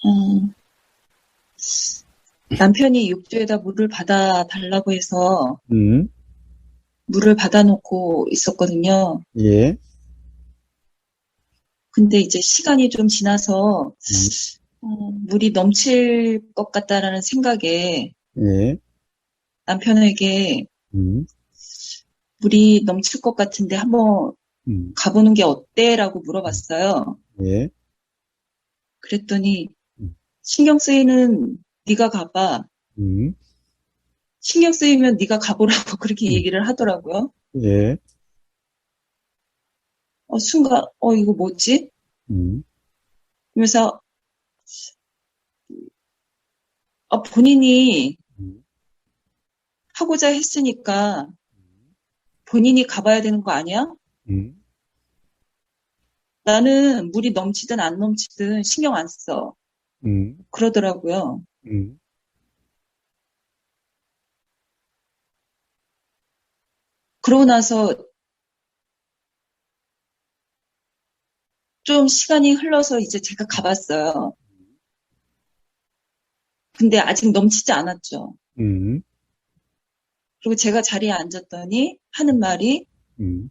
음, 남편이 욕조에다 물을 받아 달라고 해서 음, 물을 받아놓고 있었거든요. 예, 근데 이제 시간이 좀 지나서 음, 물이 넘칠 것 같다라는 생각에 예, 남편에게 음, 물이 넘칠 것 같은데 한번 음, 가보는 게 어때? 라고 음, 물어봤어요. 예, 그랬더니 음, 신경 쓰이는 네가 가봐. 음, 신경 쓰이면 네가 가보라고 그렇게 음, 얘기를 하더라고요. 예, 순간 이거 뭐지? 음, 그러면서 본인이 음, 하고자 했으니까 본인이 가봐야 되는 거 아니야? 음, 나는 물이 넘치든 안 넘치든 신경 안 써. 음, 그러더라고요. 음, 그러고 나서 좀 시간이 흘러서 이제 제가 가봤어요. 근데 아직 넘치지 않았죠. 음, 그리고 제가 자리에 앉았더니 하는 말이 음,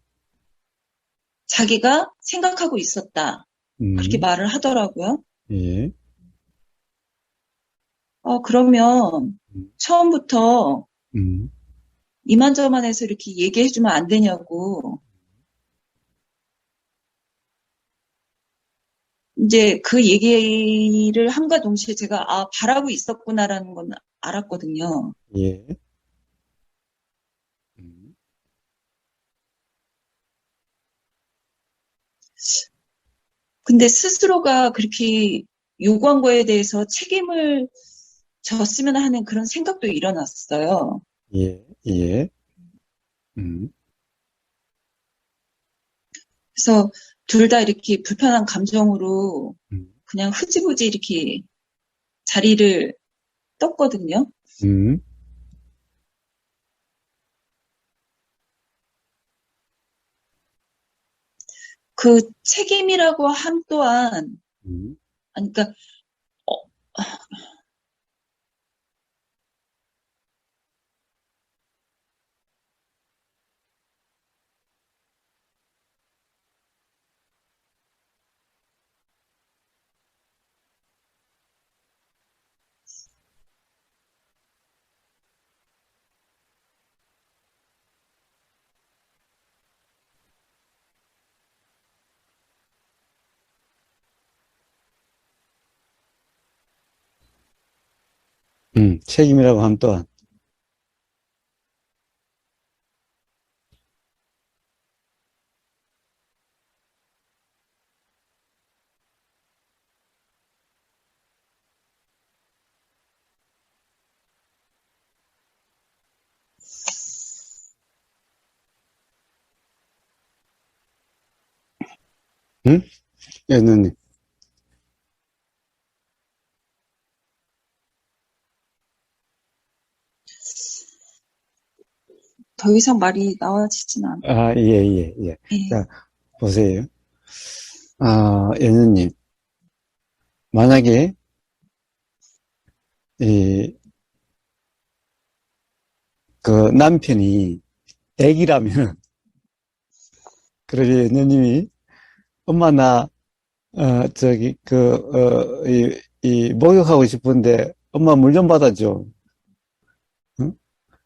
자기가 생각하고 있었다. 그렇게 음, 말을 하더라고요. 예, 그러면 음, 처음부터 음, 이만저만해서 이렇게 얘기해주면 안 되냐고. 이제 그 얘기를 함과 동시에 제가 바라고 있었구나라는 건 알았거든요. 예, 음, 근데 스스로가 그렇게 요구한 거에 대해서 책임을 졌으면 하는 그런 생각도 일어났어요. 예, 예, 음, 그래서 둘 다 이렇게 불편한 감정으로 음, 그냥 흐지부지 이렇게 자리를 떴거든요. 음, 그 책임이라고 함 또한, 음, 아니, 그러니까, 어, 책임이라고 하면 또한, 응? 예느님, 더 이상 말이 나와지진 않아요. 예, 예, 예. 예. 자, 보세요. 예느님, 만약에, 이, 그 남편이 애기라면, 그러지, 예느님이, 엄마, 목욕하고 싶은데, 엄마 물 좀 받아줘. 응?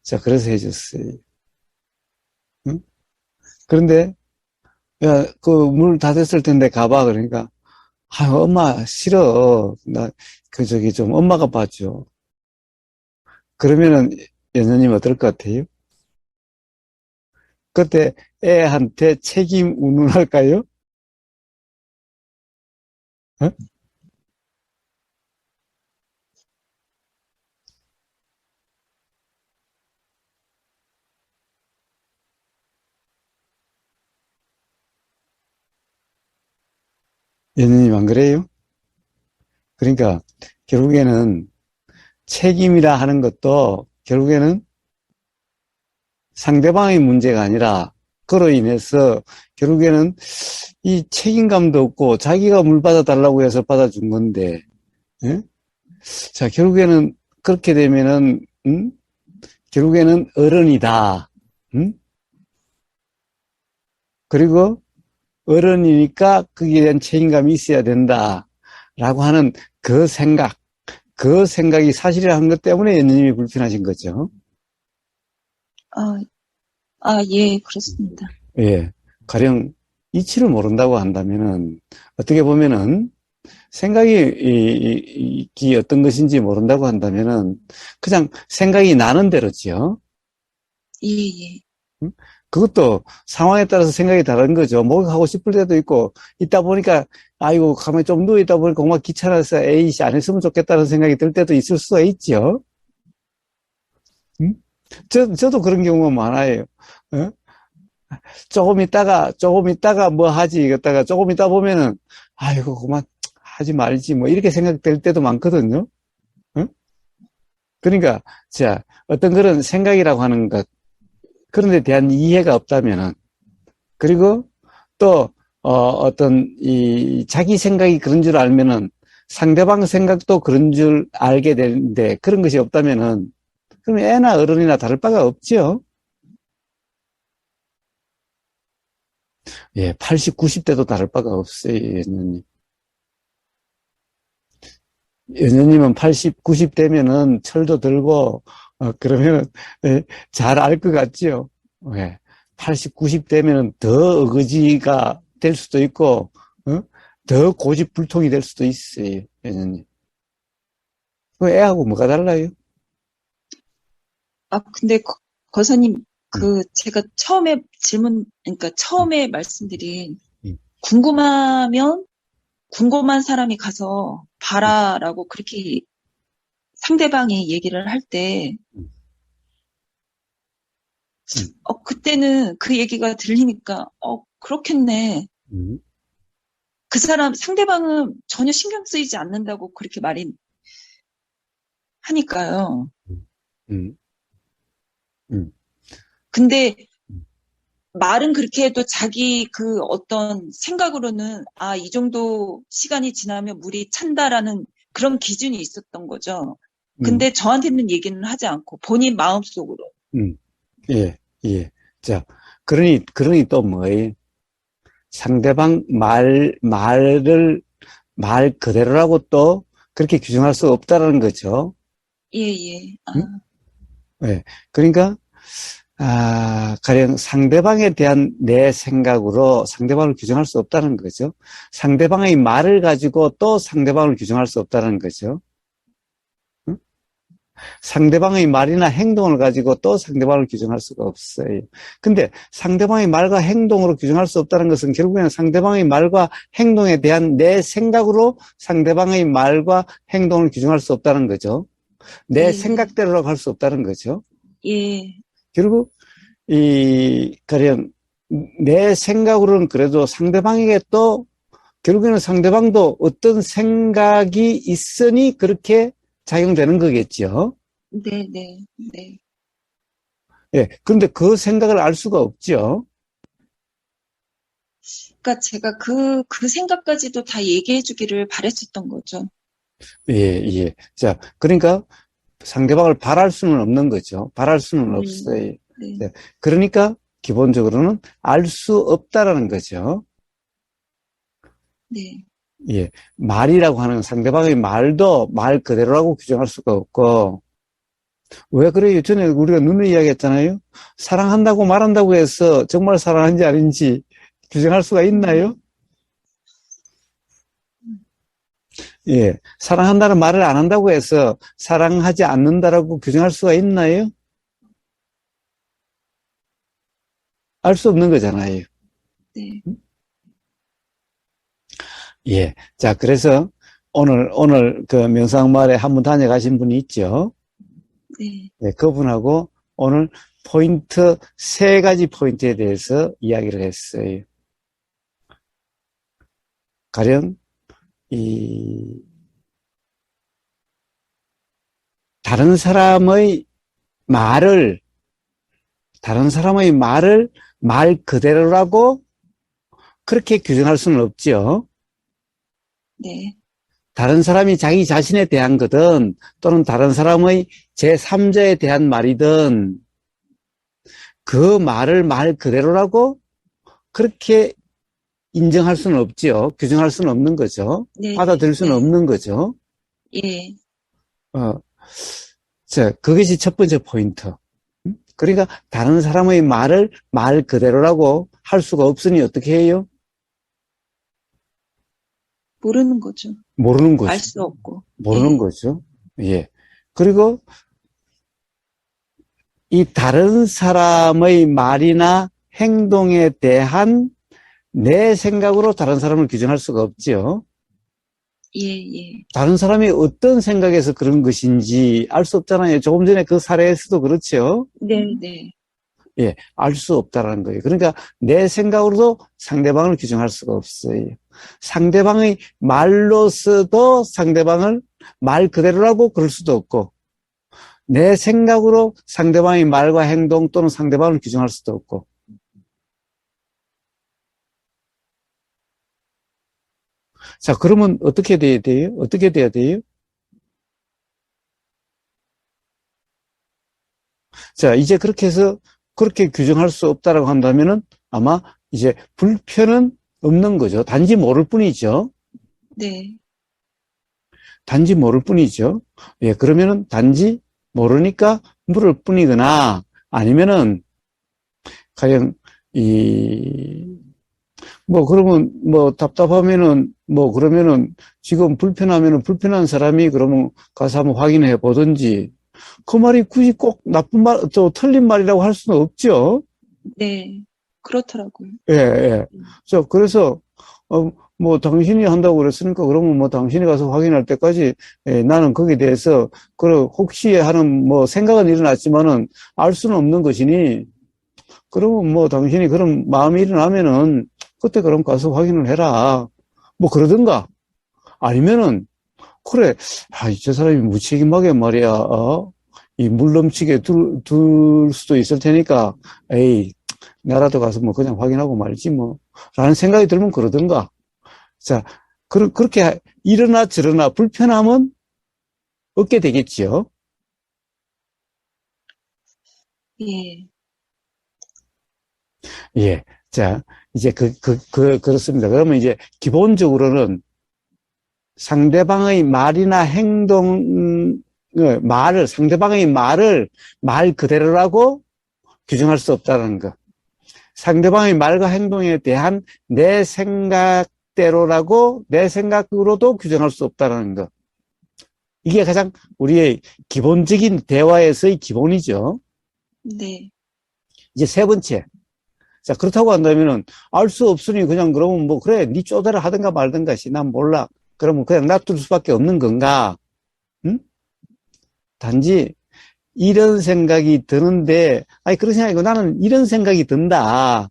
자, 그래서 해줬어요. 응? 그런데, 야, 그 물 다 됐을 텐데 가봐. 그러니까, 엄마, 싫어. 좀 엄마가 봐줘. 그러면은, 예느님 어떨 것 같아요? 그때 애한테 책임 운운할까요? 어? 예느님 안 그래요? 그러니까, 결국에는 책임이라 하는 것도 결국에는 상대방의 문제가 아니라 그로 인해서 결국에는 이 책임감도 없고 자기가 물 받아달라고 해서 받아준 건데 예? 자, 결국에는 그렇게 되면은 결국에는 어른이다. 그리고 어른이니까 거기에 대한 책임감이 있어야 된다라고 하는 그 생각이 사실이라는 것 때문에 연느님이 불편하신 거죠. 예, 그렇습니다. 예. 가령 이치를 모른다고 한다면은 어떻게 보면은 생각이 어떤 것인지 모른다고 한다면은 그냥 생각이 나는 대로지요. 예, 예. 그것도 상황에 따라서 생각이 다른 거죠. 목욕하고 싶을 때도 있고, 있다 보니까, 아이고, 가만히 좀 누워있다 보니까 정말 귀찮아서 에이씨 안 했으면 좋겠다는 생각이 들 때도 있을 수가 있죠. 저도 그런 경우가 많아요. 어? 조금 있다가 뭐 하지, 이랬다가 조금 있다 보면은, 아이고, 그만 하지 말지, 뭐, 이렇게 생각될 때도 많거든요. 어? 그러니까, 자, 어떤 그런 생각이라고 하는 것, 그런 데 대한 이해가 없다면은, 그리고 또, 어떤, 자기 생각이 그런 줄 알면은 상대방 생각도 그런 줄 알게 되는데 그런 것이 없다면은, 그럼 애나 어른이나 다를 바가 없죠. 예, 80, 90대도 다를 바가 없어요, 연녀님. 연녀님은 80, 90대면은 철도 들고, 그러면은, 잘 알 것 같죠. 예, 80, 90대면은 더 어거지가 될 수도 있고, 어? 더 고집불통이 될 수도 있어요, 연녀님. 그 애하고 뭐가 달라요? 근데 거사님, 음, 제가 그러니까 음, 처음에 말씀드린, 음, 궁금한 사람이 가서 봐라라고 그렇게 상대방이 얘기를 할 때, 음, 음, 그때는 그 얘기가 들리니까, 그렇겠네. 음, 상대방은 전혀 신경 쓰이지 않는다고 그렇게 말이 하니까요. 음, 음, 근데 음, 말은 그렇게 해도 자기 그 어떤 생각으로는, 이 정도 시간이 지나면 물이 찬다라는 그런 기준이 있었던 거죠. 음, 근데 저한테는 얘기는 하지 않고 본인 마음속으로. 음. 예, 예. 자, 그러니 또 뭐예요? 상대방 말 그대로라고 또 그렇게 규정할 수 없다는 거죠. 예, 예. 응? 예. 그러니까, 가령 상대방에 대한 내 생각으로 상대방을 규정할 수 없다는 거죠. 상대방의 말을 가지고 또 상대방을 규정할 수 없다는 거죠. 응? 상대방의 말이나 행동을 가지고 또 상대방을 규정할 수가 없어요. 근데 상대방의 말과 행동으로 규정할 수 없다는 것은 결국에는 상대방의 말과 행동에 대한 내 생각으로 상대방의 말과 행동을 규정할 수 없다는 거죠. 내 예, 생각대로라고 할 수 없다는 거죠. 예, 결국 가령 내 생각으로는 그래도 상대방에게 또 결국에는 상대방도 어떤 생각이 있으니 그렇게 작용되는 거겠죠. 네, 네, 네. 예. 그런데 그 생각을 알 수가 없죠. 그러니까 제가 그 생각까지도 다 얘기해 주기를 바랬었던 거죠. 예, 예. 자, 그러니까 상대방을 바랄 수는 없는 거죠. 바랄 수는 없어요. 네, 예. 그러니까 기본적으로는 알 수 없다라는 거죠. 네, 예. 말이라고 하는 상대방의 말도 말 그대로라고 규정할 수가 없고, 왜 그래요? 전에 우리가 눈을 이야기했잖아요. 사랑한다고 말한다고 해서 정말 사랑한지 아닌지 규정할 수가 있나요? 예. 사랑한다는 말을 안 한다고 해서 사랑하지 않는다라고 규정할 수가 있나요? 알 수 없는 거잖아요. 네, 예. 자, 그래서 오늘 그 명상마을에 한 분 다녀가신 분이 있죠. 네, 네, 그분하고 오늘 세 가지 포인트에 대해서 이야기를 했어요. 가령, 이, 다른 사람의 말을, 다른 사람의 말을 말 그대로라고 그렇게 규정할 수는 없죠. 네, 다른 사람이 자기 자신에 대한 거든 또는 다른 사람의 제3자에 대한 말이든 그 말을 말 그대로라고 그렇게 인정할 수는 없지요. 규정할 수는 없는 거죠. 네, 받아들일 수는 네, 없는 거죠. 예, 어, 자, 그것이 첫 번째 포인트. 그러니까 다른 사람의 말을 말 그대로라고 할 수가 없으니 어떻게 해요? 모르는 거죠. 모르는 알 거죠. 수 없고, 모르는 예, 거죠. 예. 그리고 이 다른 사람의 말이나 행동에 대한 내 생각으로 다른 사람을 규정할 수가 없지요. 예, 예, 다른 사람이 어떤 생각에서 그런 것인지 알 수 없잖아요. 조금 전에 그 사례에서도 그렇죠. 네, 네, 예, 알 수 없다라는 거예요. 그러니까 내 생각으로도 상대방을 규정할 수가 없어요. 상대방의 말로서도 상대방을 말 그대로라고 그럴 수도 없고, 내 생각으로 상대방의 말과 행동 또는 상대방을 규정할 수도 없고. 자, 그러면 어떻게 돼야 돼요? 어떻게 돼야 돼요? 자, 이제 그렇게 해서 그렇게 규정할 수 없다라고 한다면은 아마 이제 불편은 없는 거죠. 단지 모를 뿐이죠. 네, 단지 모를 뿐이죠. 예, 그러면은 단지 모르니까 물을 뿐이거나 아니면은 가령 뭐 그러면 뭐 답답하면은 뭐 그러면은 지금 불편하면은 불편한 사람이 그러면 가서 한번 확인해 보든지 그 말이 굳이 꼭 나쁜 말, 또 틀린 말이라고 할 수는 없죠. 네, 그렇더라고요. 예, 예. 그래서, 뭐, 당신이 한다고 그랬으니까, 그러면 뭐, 당신이 가서 확인할 때까지, 예, 나는 거기에 대해서, 혹시 하는 뭐, 생각은 일어났지만은, 알 수는 없는 것이니, 그러면 뭐, 당신이 그런 마음이 일어나면은, 그때 그럼 가서 확인을 해라. 뭐, 그러든가. 아니면은, 그래, 저 사람이 무책임하게 말이야, 이 물 넘치게 둘 수도 있을 테니까, 에이, 나라도 가서 뭐 그냥 확인하고 말지 뭐. 라는 생각이 들면 그러든가. 자, 그렇게 이러나 저러나 불편함은 없게 되겠지요. 예, 예. 자, 이제 그렇습니다. 그러면 이제 기본적으로는 상대방의 말이나 상대방의 말을 말 그대로라고 규정할 수 없다는 거. 상대방의 말과 행동에 대한 내 생각대로라고 내 생각으로도 규정할 수 없다는 것. 이게 가장 우리의 기본적인 대화에서의 기본이죠. 네, 이제 세 번째. 자, 그렇다고 한다면은 알 수 없으니 그냥 그러면 뭐 그래, 네 쪼대를 하든가 말든가 시, 난 몰라. 그러면 그냥 놔둘 수밖에 없는 건가? 응? 단지 이런 생각이 드는데, 아니 그런 생각이고 나는 이런 생각이 든다.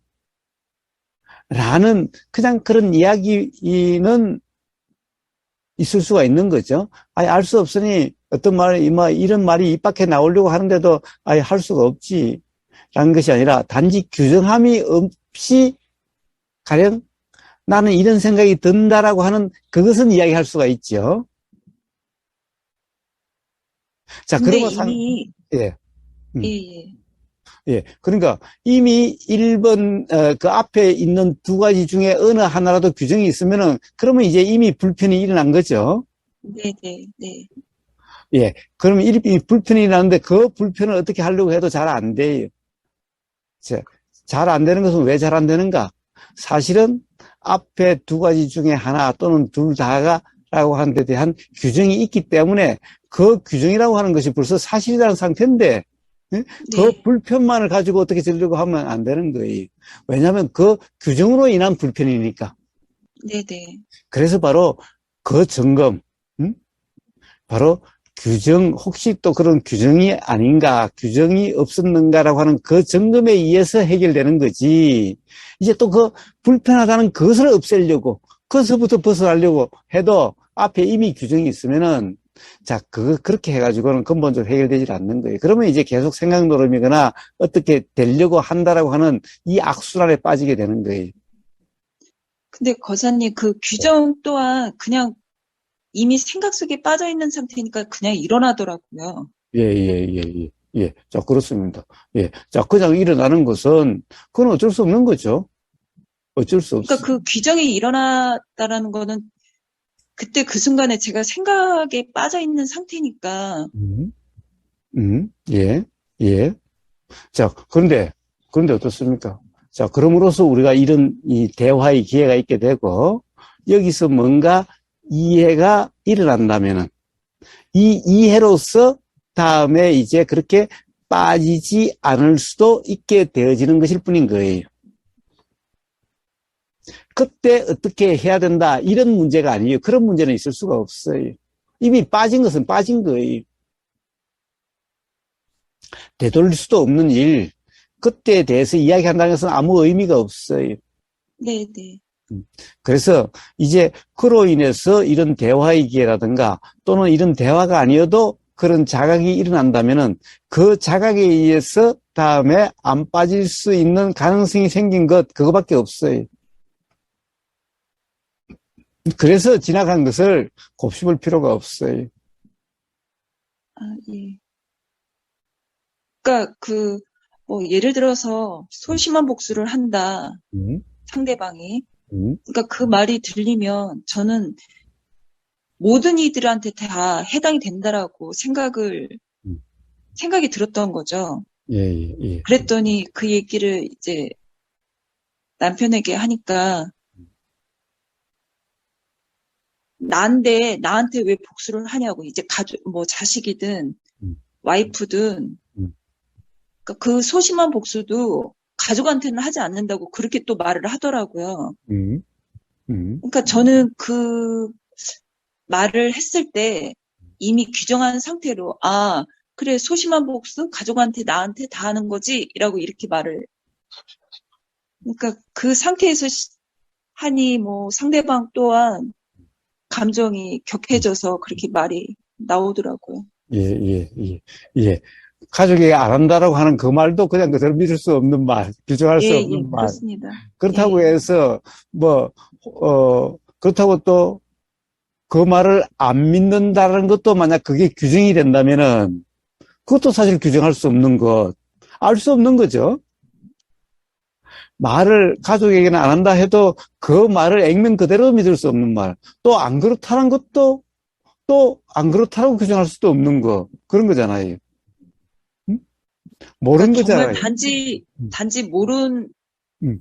라는 그냥 그런 이야기는 있을 수가 있는 거죠. 아니, 알 수 없으니 어떤 이런 말이 입 밖에 나오려고 하는데도 아예 할 수가 없지. 라는 것이 아니라 단지 규정함이 없이 가령 나는 이런 생각이 든다라고 하는 그것은 이야기할 수가 있죠. 자, 근데 그러면 이미, 예. 예, 음. 예, 예. 그러니까 이미 1번, 그 앞에 있는 두 가지 중에 어느 하나라도 규정이 있으면은 그러면 이제 이미 불편이 일어난 거죠. 네, 네, 네, 예. 그러면 이 불편이 일어나는데 그 불편을 어떻게 하려고 해도 잘 안 돼요. 잘 안 되는 것은 왜 잘 안 되는가? 사실은 앞에 두 가지 중에 하나 또는 둘 다가 라고 하는 데 대한 규정이 있기 때문에 그 규정이라고 하는 것이 벌써 사실이라는 상태인데 그 네, 불편만을 가지고 어떻게 들려고 하면 안 되는 거예요. 왜냐하면 그 규정으로 인한 불편이니까. 네, 네, 그래서 바로 그 점검, 바로 규정, 혹시 또 그런 규정이 아닌가, 규정이 없었는가라고 하는 그 점검에 의해서 해결되는 거지. 이제 또 그 불편하다는 그것을 없애려고, 그것부터 벗어나려고 해도 앞에 이미 규정이 있으면은, 자, 그렇게 해가지고는 근본적으로 해결되지 않는 거예요. 그러면 이제 계속 생각 노름이거나 어떻게 되려고 한다라고 하는 이 악순환에 빠지게 되는 거예요. 근데 거사님 그 규정 또한 그냥 이미 생각 속에 빠져 있는 상태니까 그냥 일어나더라고요. 예, 예, 예, 예. 예. 자, 그렇습니다. 예. 자, 그냥 일어나는 것은, 그건 어쩔 수 없는 거죠. 어쩔 수 그러니까 없어. 그 규정이 일어났다라는 거는 그때 그 순간에 제가 생각에 빠져 있는 상태니까. 음, 예, 예. 자, 그런데 어떻습니까? 자, 그럼으로써 우리가 이런 이 대화의 기회가 있게 되고, 여기서 뭔가 이해가 일어난다면은, 이 이해로서 다음에 이제 그렇게 빠지지 않을 수도 있게 되어지는 것일 뿐인 거예요. 그때 어떻게 해야 된다, 이런 문제가 아니에요. 그런 문제는 있을 수가 없어요. 이미 빠진 것은 빠진 거예요. 되돌릴 수도 없는 일, 그때에 대해서 이야기한다는 것은 아무 의미가 없어요. 네, 네. 그래서 이제 그로 인해서 이런 대화의 기회라든가 또는 이런 대화가 아니어도 그런 자각이 일어난다면은 그 자각에 의해서 다음에 안 빠질 수 있는 가능성이 생긴 것, 그거밖에 없어요. 그래서 지나간 것을 곱씹을 필요가 없어요. 아, 예. 그러니까 뭐 예를 들어서 소심한 복수를 한다. 음, 상대방이. 음, 그러니까 그 말이 들리면 저는 모든 이들한테 다 해당이 된다라고 음. 생각이 들었던 거죠. 예, 예, 예. 그랬더니 그 얘기를 이제 남편에게 하니까 나한테 왜 복수를 하냐고. 이제 뭐 자식이든 음, 와이프든 음, 그러니까 그 소심한 복수도 가족한테는 하지 않는다고 그렇게 또 말을 하더라고요. 음, 음, 그러니까 저는 그 말을 했을 때 이미 규정한 상태로, 아, 그래, 소심한 복수? 가족한테, 나한테 다 하는 거지? 라고 이렇게 말을. 그러니까 그 상태에서 하니 뭐 상대방 또한 감정이 격해져서 그렇게 말이 나오더라고요. 예, 예, 예, 예. 가족이 안 한다라고 하는 그 말도 그냥 그대로 믿을 수 없는 말, 규정할 수 예, 예, 없는 말. 그렇습니다. 그렇다고 예, 해서, 그렇다고 또 그 말을 안 믿는다는 것도 만약 그게 규정이 된다면은 그것도 사실 규정할 수 없는 것, 알 수 없는 거죠. 말을 가족에게는 안 한다 해도 그 말을 액면 그대로 믿을 수 없는 말, 또 안 그렇다는 것도 또 안 그렇다고 규정할 수도 없는 거, 그런 거잖아요. 응? 모르는 그러니까 정말 거잖아요. 음, 단지 음.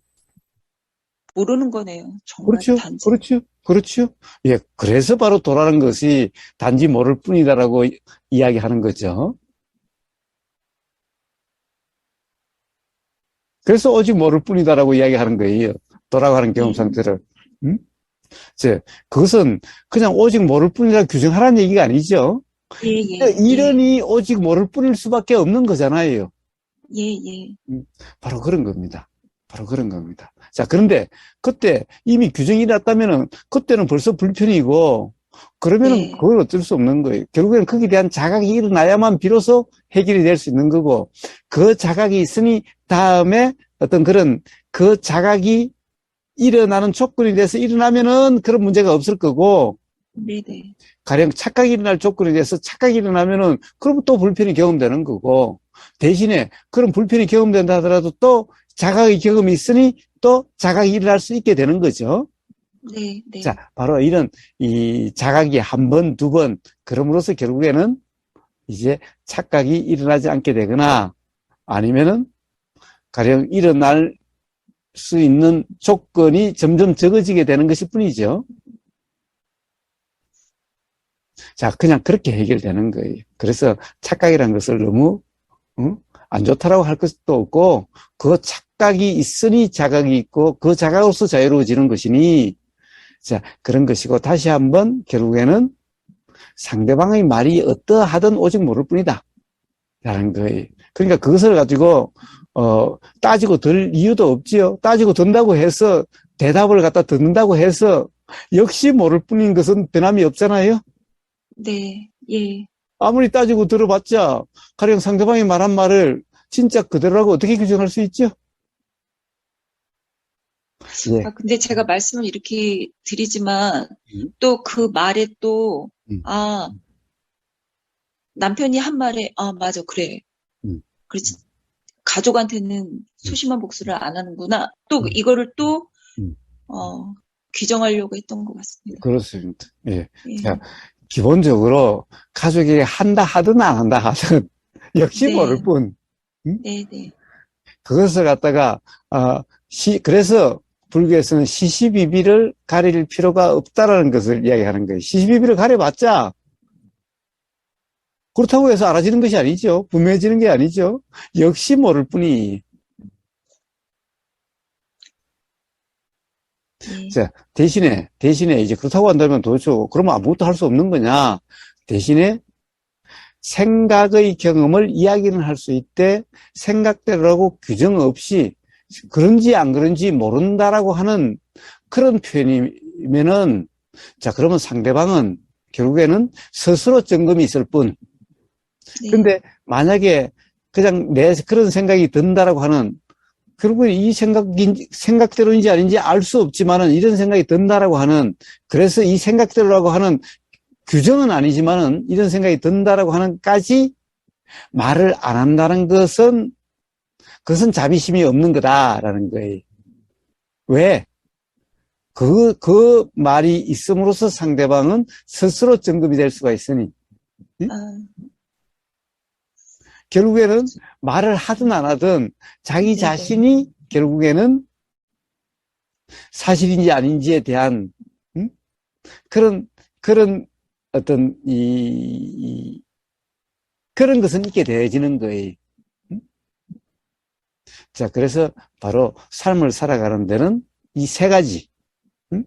모르는 거네요. 정말 그렇죠. 단지. 그렇죠. 그렇죠. 예. 그래서 바로 도라는 것이 단지 모를 뿐이다라고 이야기하는 거죠. 그래서 오직 모를 뿐이다라고 이야기하는 거예요. 도라고 하는 경험 예, 상태를. 음? 이제 그것은 그냥 오직 모를 뿐이라 규정하라는 얘기가 아니죠. 예, 예, 예, 이런이 오직 모를 뿐일 수밖에 없는 거잖아요. 예, 예, 바로 그런 겁니다. 바로 그런 겁니다. 자, 그런데 그때 이미 규정이 났다면은 그때는 벌써 불편이고 그러면은 네, 그걸 어쩔 수 없는 거예요. 결국에는 거기에 대한 자각이 일어나야만 비로소 해결이 될 수 있는 거고 그 자각이 있으니 다음에 어떤 그런 그 자각이 일어나는 조건이 돼서 일어나면은 그런 문제가 없을 거고 네, 네, 가령 착각이 일어날 조건이 돼서 착각이 일어나면은 그럼 또 불편이 경험되는 거고 대신에 그런 불편이 경험된다 하더라도 또 자각의 경험이 있으니 또 자각이 일어날 수 있게 되는 거죠. 네, 네, 자, 바로 이런 이 자각이 한 번, 두 번, 그럼으로써 결국에는 이제 착각이 일어나지 않게 되거나 아니면은 가령 일어날 수 있는 조건이 점점 적어지게 되는 것일 뿐이죠. 자, 그냥 그렇게 해결되는 거예요. 그래서 착각이라는 것을 너무 안 좋다라고 할 것도 없고 그 착각이 있으니 자각이 있고 그 자각으로서 자유로워지는 것이니 자, 그런 것이고 다시 한번 결국에는 상대방의 말이 어떠하든 오직 모를 뿐이다 라는 거예요. 그러니까 그것을 가지고 따지고 들 이유도 없지요. 따지고 든다고 해서 대답을 갖다 듣는다고 해서 역시 모를 뿐인 것은 변함이 없잖아요. 네, 예, 아무리 따지고 들어봤자 가령 상대방이 말한 말을 진짜 그대로라고 어떻게 규정할 수 있죠? 예. 근데 제가 말씀을 이렇게 드리지만, 음. 또 그 말에 또, 음. 남편이 한 말에, 맞아, 그래. 음. 그렇지. 가족한테는 음. 소심한 복수를 안 하는구나. 또 음. 이거를 또, 음. 규정하려고 했던 것 같습니다. 그렇습니다. 예. 자, 예. 기본적으로 가족이 한다 하든 안 한다 하든 역시 모를 네, 뿐. 음? 네, 네. 그것을 갖다가 그래서 불교에서는 시시비비를 가릴 필요가 없다라는 것을 이야기하는 거예요. 시시비비를 가려봤자 그렇다고 해서 알아지는 것이 아니죠. 분명해지는 게 아니죠. 역시 모를 뿐이. 예. 자, 대신에 이제 그렇다고 한다면 도대체 그러면 아무것도 할 수 없는 거냐? 대신에 생각의 경험을 이야기는 할 수 있되 생각대로라고 규정 없이 그런지 안 그런지 모른다라고 하는 그런 표현이면은 자, 그러면 상대방은 결국에는 스스로 점검이 있을 뿐. 네. 근데 만약에 그냥 내 그런 생각이 든다라고 하는 결국에 이 생각대로인지 아닌지 알 수 없지만은 이런 생각이 든다라고 하는 그래서 이 생각대로라고 하는 규정은 아니지만은 이런 생각이 든다라고 하는까지 말을 안 한다는 그것은 자비심이 없는 거다라는 거예요. 왜? 그 말이 있음으로써 상대방은 스스로 점검이 될 수가 있으니. 응? 아, 결국에는 말을 하든 안 하든 자기 네네. 자신이 결국에는 사실인지 아닌지에 대한 응? 그런 어떤 그런 것은 있게 되어지는 거예요. 응? 자, 그래서 바로 삶을 살아가는 데는 이 세 가지. 응?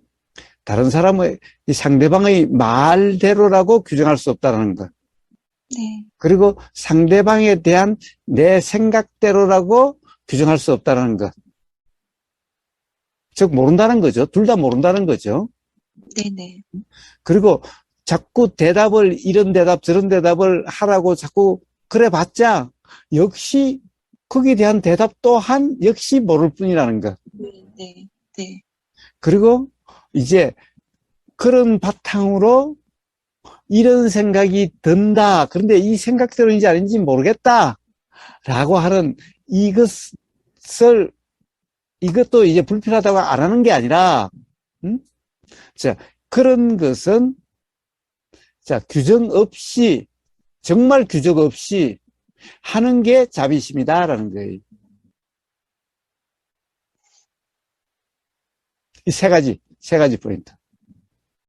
다른 사람의 이 상대방의 말대로라고 규정할 수 없다는 것. 네. 그리고 상대방에 대한 내 생각대로라고 규정할 수 없다는 것. 즉 모른다는 거죠. 둘 다 모른다는 거죠. 네네. 그리고 자꾸 이런 대답 저런 대답을 하라고 자꾸 그래봤자 역시 거기에 대한 대답 또한 역시 모를 뿐이라는 것. 네, 네, 네. 그리고 이제 그런 바탕으로 이런 생각이 든다. 그런데 이 생각대로인지 아닌지 모르겠다. 라고 하는 이것도 이제 불필요하다고 안 하는 게 아니라, 자, 그런 것은, 자, 규정 없이, 정말 규정 없이 하는 게 자비심이다라는 거예요. 이 세 가지 포인트.